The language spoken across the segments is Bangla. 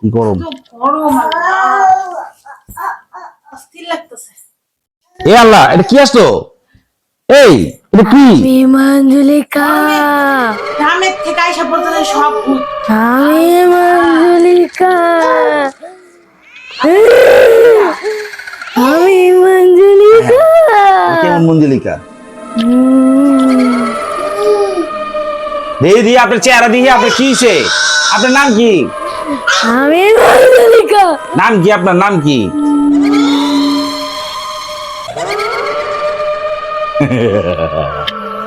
কি গরম গরম অস্থির লাগতেছে। এ আল্লাহ, এটা কি আসলো? এই এটা কি? আমি মঞ্জুলিকা, গ্রামের থেকে আইসা পড়তে সব ভূত। আমি মঞ্জুলিকা, আমি মঞ্জুলিকা। কেমন মঞ্জুলিকা? দিদি আপনার চেহারা দিয়ে আপনার কি হইছে? আপনার নাম কি? আমি মঞ্জুলিকা। নাম কি আপনার নাম কি?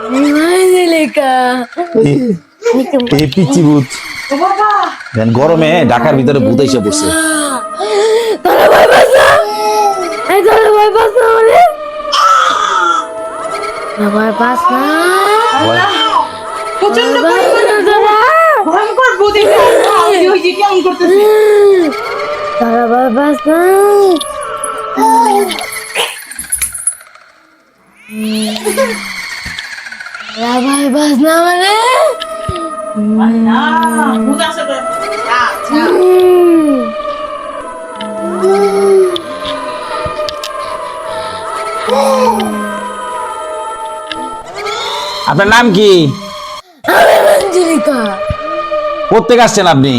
আমি মঞ্জুলিকা। এই পিচ্চি ভূত ও বাবা, দেন গরমে ঢাকার ভিতরে ভূত এসে পড়ছে। তোরা ভয় পাস না? এই তোরা ভয় পাস না বলে? তোরা ভয় পাস না? প্রচন্ড ভয় পাস না তোরা? ভয়ঙ্কর ভূত এটা। ওই যে কেমন করতেছে। তোরা ভয় পাস না? তোরা ভয় পাস না মানে? না, ভূত আছে তো। আচ্ছা, আপনার নাম কি? আমি মঞ্জুলিকা। কোত্থেকে আসছেন আপনি?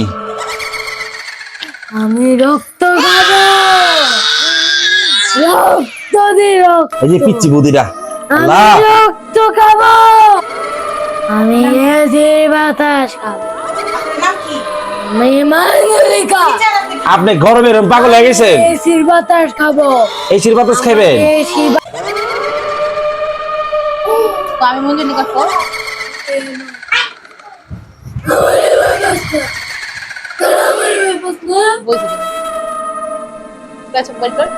আমি রক্ত খাবো, রক্ত দি রক্ত। এই যে পিচ্চি ভূতিটা। আমি আল্লাহ, রক্ত খাবো, আমি এসির বাতাস খাবো। আপনার নাম কি? আমি মঞ্জুলিকা। আপনি গরমে এরকম পাগল হয়ে গেছেন? এসির বাতাস খাবো। এসির বাতাস খাবেন? এসি তো আমি মঞ্জুলিকা তো। বলছি। ঠিক আছে, বের কর।